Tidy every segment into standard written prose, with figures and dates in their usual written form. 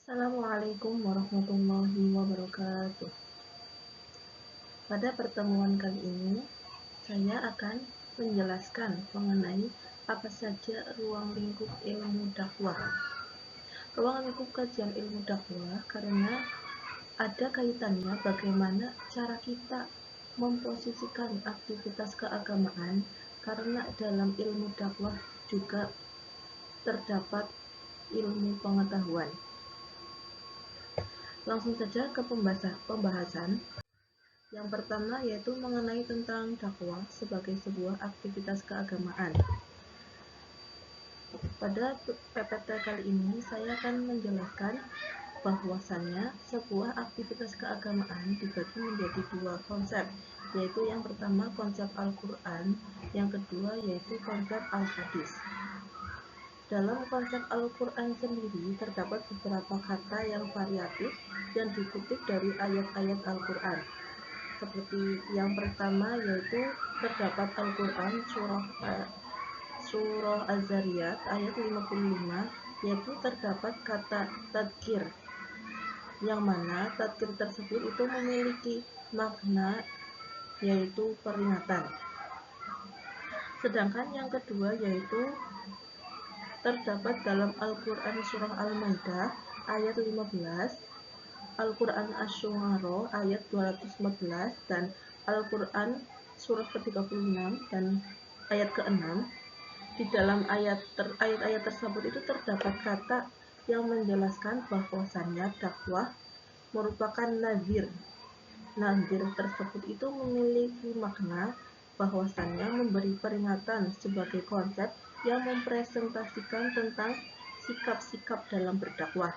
Assalamualaikum warahmatullahi wabarakatuh. Pada pertemuan kali ini, saya akan menjelaskan mengenai apa saja ruang lingkup ilmu dakwah. Ruang lingkup kajian ilmu dakwah karena ada kaitannya bagaimana cara kita memposisikan aktivitas keagamaan, karena dalam ilmu dakwah juga terdapat ilmu pengetahuan. Langsung saja ke pembahasan. Yang pertama yaitu mengenai tentang dakwah sebagai sebuah aktivitas keagamaan. Pada PPT kali ini saya akan menjelaskan bahwasannya sebuah aktivitas keagamaan dibagi menjadi dua konsep, yaitu yang pertama konsep Al-Quran, yang kedua yaitu konsep Al-Hadis. Dalam konsep Al-Quran sendiri terdapat beberapa kata yang variatif yang dikutip dari ayat-ayat Al-Quran. Seperti yang pertama yaitu terdapat Al-Quran surah Az-Zariyat ayat 55, yaitu terdapat kata tadzkir, yang mana tadzkir tersebut itu memiliki makna yaitu peringatan. Sedangkan yang kedua yaitu terdapat dalam Al-Quran surah Al-Maidah ayat 15, Al-Quran Asy-Syu'ara ayat 214, dan Al-Quran surah ke-36 dan ayat ke-6. Di dalam ayat-ayat tersebut itu terdapat kata yang menjelaskan bahwasannya dakwah merupakan nazir. Nazir tersebut itu memiliki makna bahwasannya memberi peringatan sebagai konsep yang mempresentasikan tentang sikap-sikap dalam berdakwah.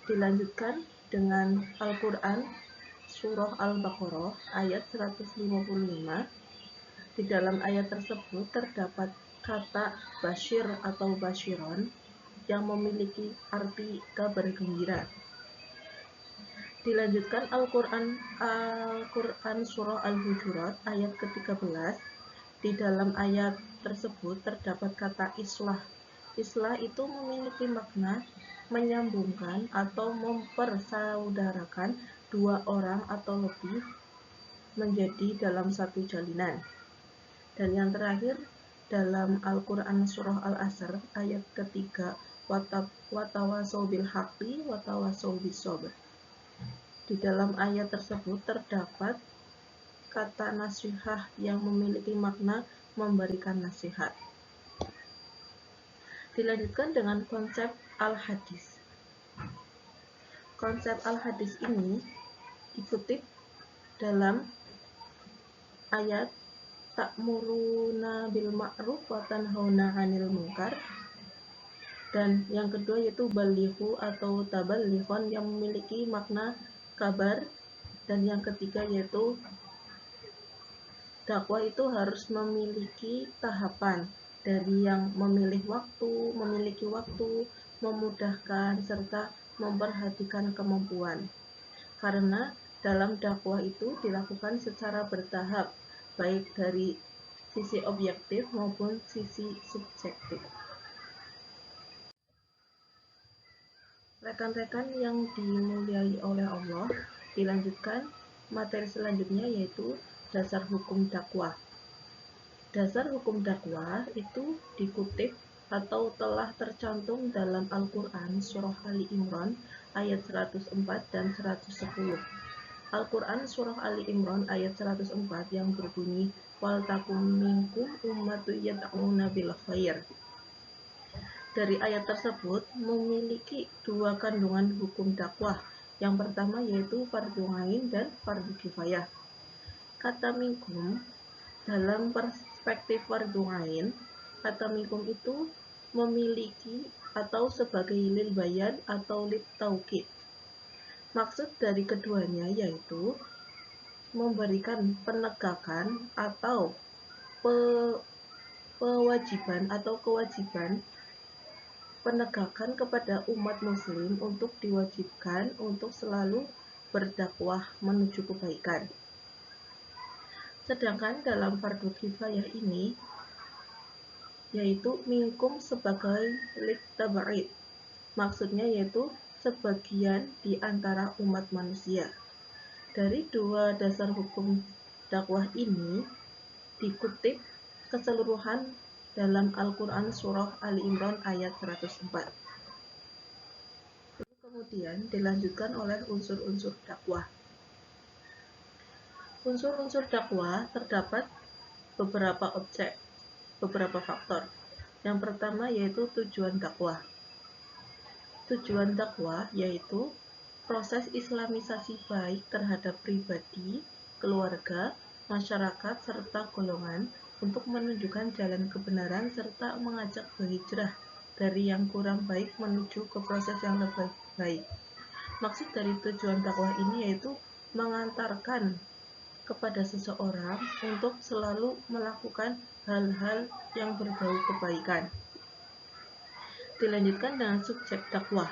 Dilanjutkan dengan Al-Quran surah Al-Baqarah ayat 155. Di dalam ayat tersebut terdapat kata basyir atau basyiron yang memiliki arti kabar gembira. Dilanjutkan Al-Quran surah Al-Hujurat ayat ke-13. Di dalam ayat tersebut terdapat kata islah. Islah itu memiliki makna menyambungkan atau mempersaudarakan dua orang atau lebih menjadi dalam satu jalinan. Dan yang terakhir dalam Al-Quran surah Al-Asr ayat ketiga, watawasau bil haqqi watawasau bis sabr. Di dalam ayat tersebut terdapat kata nasihah yang memiliki makna memberikan nasihat. Dilanjutkan dengan konsep Al-Hadis. Konsep Al-Hadis ini dikutip dalam ayat ta'muruna bil ma'ruf wa tanhauna 'anil munkar, dan yang kedua yaitu balighu atau taballighon yang memiliki makna kabar, dan yang ketiga yaitu dakwah itu harus memiliki tahapan dari yang memiliki waktu, memudahkan, serta memperhatikan kemampuan. Karena dalam dakwah itu dilakukan secara bertahap, baik dari sisi objektif maupun sisi subjektif. Rekan-rekan yang dimuliai oleh Allah, dilanjutkan materi selanjutnya yaitu dasar hukum dakwah. Dasar hukum dakwah itu dikutip atau telah tercantum dalam Al-Quran surah Ali Imran ayat 104 dan 110. Al-Quran surah Ali Imran ayat 104 yang berbunyi wal takum minkum ummatun yad'una bil khair. Dari ayat tersebut memiliki dua kandungan hukum dakwah. Yang pertama yaitu fardhu ain dan fardhu kifayah. Kata minkum dalam perspektif fardhu ain, kata minkum itu memiliki atau sebagai lil bayan atau lit taukid. Maksud dari keduanya yaitu memberikan penegakan atau kewajiban penegakan kepada umat muslim untuk diwajibkan untuk selalu berdakwah menuju kebaikan. Sedangkan dalam fardhu kifayah ini yaitu minkum sebagai lit tab'id. Maksudnya yaitu sebagian di antara umat manusia. Dari dua dasar hukum dakwah ini dikutip keseluruhan dalam Al-Quran Surah Ali Imran ayat 104. Kemudian dilanjutkan oleh unsur-unsur dakwah. Unsur-unsur dakwah terdapat beberapa faktor. Yang pertama yaitu tujuan dakwah. Tujuan dakwah yaitu proses islamisasi baik terhadap pribadi, keluarga, masyarakat, serta golongan untuk menunjukkan jalan kebenaran serta mengajak berhijrah dari yang kurang baik menuju ke proses yang lebih baik. Maksud dari tujuan dakwah ini yaitu mengantarkan kepada seseorang untuk selalu melakukan hal-hal yang berbau kebaikan. Dilanjutkan dengan subjek dakwah.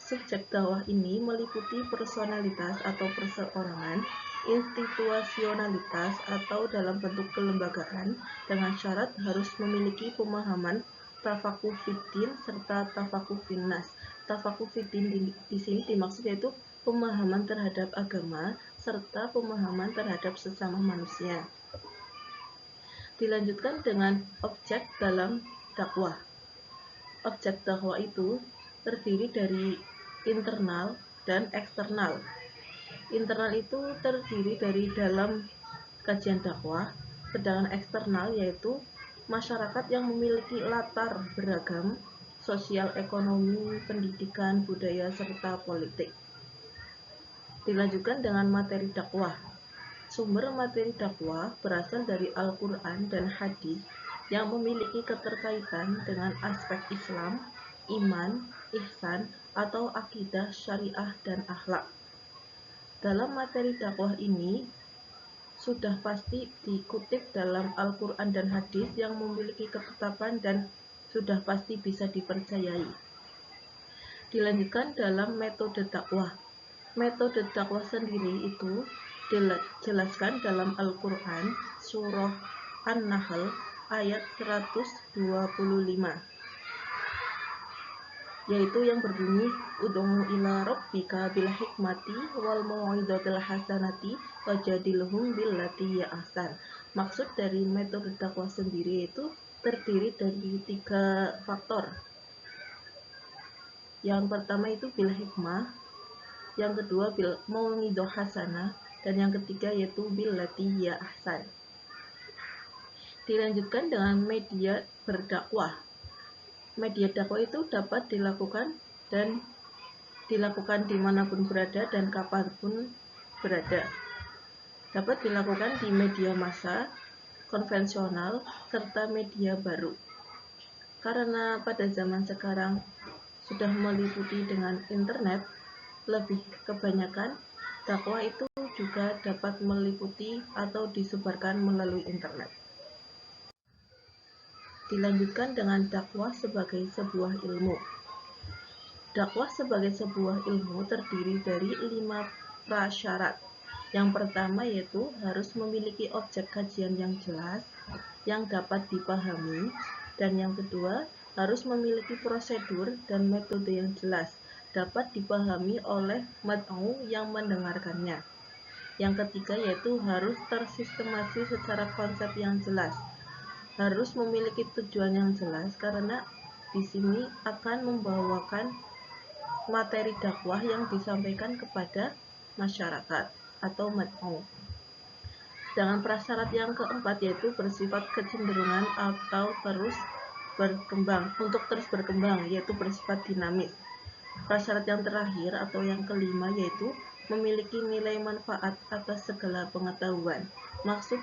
Subjek dakwah ini meliputi personalitas atau perseorangan, institusionalitas atau dalam bentuk kelembagaan dengan syarat harus memiliki pemahaman tafakuh fiddin serta tafakuh finnas. Tafakuh fiddin di sini dimaksud yaitu pemahaman terhadap agama serta pemahaman terhadap sesama manusia. Dilanjutkan dengan objek dalam dakwah. Objek dakwah itu terdiri dari internal dan eksternal. Internal itu terdiri dari dalam kajian dakwah, sedangkan eksternal yaitu masyarakat yang memiliki latar beragam, sosial, ekonomi, pendidikan, budaya, serta politik. Dilanjutkan dengan materi dakwah. Sumber materi dakwah berasal dari Al-Quran dan hadis yang memiliki keterkaitan dengan aspek Islam, iman, ihsan, atau akidah, syariah, dan akhlak. Dalam materi dakwah ini sudah pasti dikutip dalam Al-Quran dan hadis yang memiliki ketetapan dan sudah pasti bisa dipercayai. Dilanjutkan dalam metode dakwah. Metode dakwah sendiri itu dijelaskan dalam Al-Quran Surah An-Nahl ayat 125, yaitu yang berbunyi ud'u ila rabbika bil hikmati wal mau'izatil hasanati wajadilhum billati hiya ahsan. Maksud dari metode dakwah sendiri itu terdiri dari 3 faktor. Yang pertama itu bil hikmah, yang kedua bil mau'izah hasanah, dan yang ketiga yaitu billati hiya ahsan. Dilanjutkan dengan media berdakwah. Media dakwah itu dapat dilakukan dimanapun berada dan kapanpun berada. Dapat dilakukan di media massa, konvensional, serta media baru. Karena pada zaman sekarang sudah meliputi dengan internet, lebih kebanyakan dakwah itu juga dapat meliputi atau disebarkan melalui internet. Dilanjutkan dengan dakwah sebagai sebuah ilmu. Dakwah sebagai sebuah ilmu terdiri dari 5 prasyarat. Yang pertama yaitu harus memiliki objek kajian yang jelas, yang dapat dipahami, dan yang kedua harus memiliki prosedur dan metode yang jelas, dapat dipahami oleh mad'u yang mendengarkannya. Yang ketiga yaitu harus tersistemasi secara konsep yang jelas, harus memiliki tujuan yang jelas karena di sini akan membawakan materi dakwah yang disampaikan kepada masyarakat atau mad'u. Dengan prasyarat yang keempat yaitu bersifat kecenderungan atau terus berkembang yaitu bersifat dinamis. Prasyarat yang terakhir atau yang kelima yaitu memiliki nilai manfaat atas segala pengetahuan. Maksud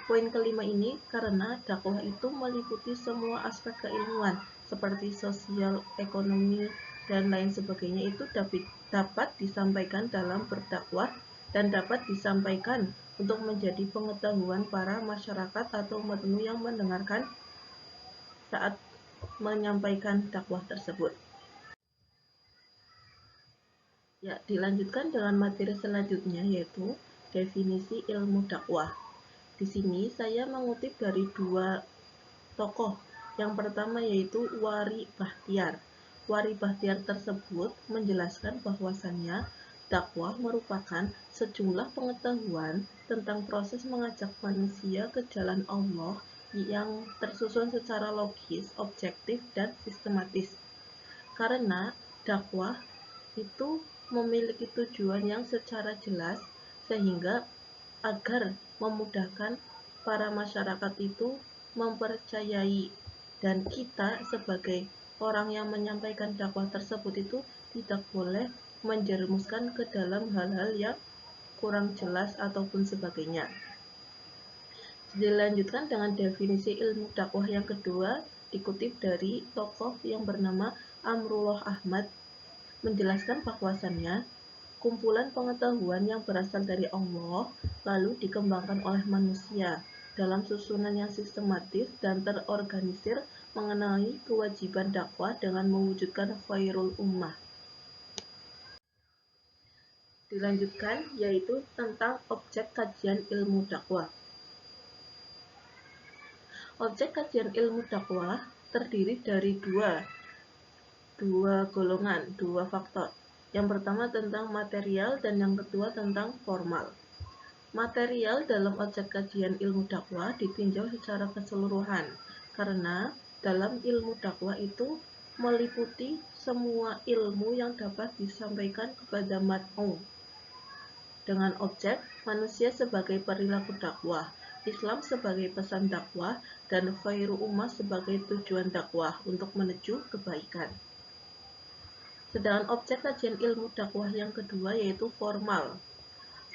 poin kelima ini karena dakwah itu meliputi semua aspek keilmuan seperti sosial, ekonomi, dan lain sebagainya itu dapat disampaikan dalam berdakwah dan dapat disampaikan untuk menjadi pengetahuan para masyarakat atau mad'u yang mendengarkan saat menyampaikan dakwah tersebut. Ya, dilanjutkan dengan materi selanjutnya yaitu definisi ilmu dakwah. Di sini saya mengutip dari 2 tokoh. Yang pertama yaitu Wari Bahtiar. Wari Bahtiar tersebut menjelaskan bahwasannya dakwah merupakan sejumlah pengetahuan tentang proses mengajak manusia ke jalan Allah yang tersusun secara logis, objektif, dan sistematis. Karena dakwah itu memiliki tujuan yang secara jelas sehingga agar memudahkan para masyarakat itu mempercayai, dan kita sebagai orang yang menyampaikan dakwah tersebut itu tidak boleh menjerumuskan ke dalam hal-hal yang kurang jelas ataupun sebagainya. Dilanjutkan dengan definisi ilmu dakwah yang kedua, dikutip dari tokoh yang bernama Amrullah Ahmad, menjelaskan bahwasannya kumpulan pengetahuan yang berasal dari Allah lalu dikembangkan oleh manusia dalam susunan yang sistematis dan terorganisir mengenai kewajiban dakwah dengan mewujudkan khairul ummah. Dilanjutkan yaitu tentang objek kajian ilmu dakwah. Objek kajian ilmu dakwah terdiri dari dua golongan, dua faktor. Yang pertama tentang material dan yang kedua tentang formal. Material dalam objek kajian ilmu dakwah ditinjau secara keseluruhan karena dalam ilmu dakwah itu meliputi semua ilmu yang dapat disampaikan kepada mat'u. Dengan objek manusia sebagai perilaku dakwah, Islam sebagai pesan dakwah, dan khairu ummah sebagai tujuan dakwah untuk menuju kebaikan. Sedangkan objek kajian ilmu dakwah yang kedua yaitu formal.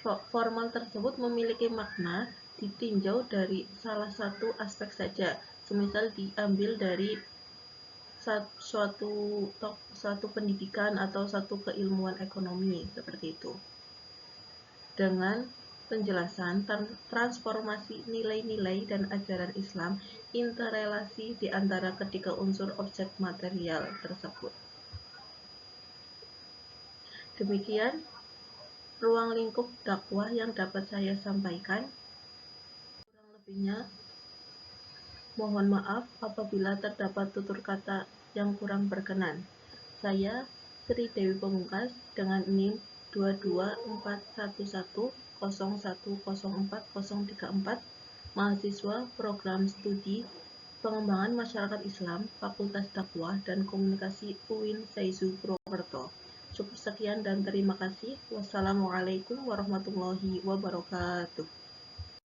Formal tersebut memiliki makna ditinjau dari salah satu aspek saja, semisal diambil dari suatu pendidikan atau satu keilmuan ekonomi, seperti itu. Dengan penjelasan transformasi nilai-nilai dan ajaran Islam, interrelasi di antara ketiga unsur objek material tersebut. Demikian ruang lingkup dakwah yang dapat saya sampaikan. Kurang lebihnya, mohon maaf apabila terdapat tutur kata yang kurang berkenan. Saya Sri Dewi Pamungkas dengan NIM 2241101040034, mahasiswa program studi pengembangan masyarakat Islam Fakultas Dakwah dan Komunikasi UIN Saizu Purwokerto. Cukup sekian dan terima kasih. Wassalamualaikum warahmatullahi wabarakatuh.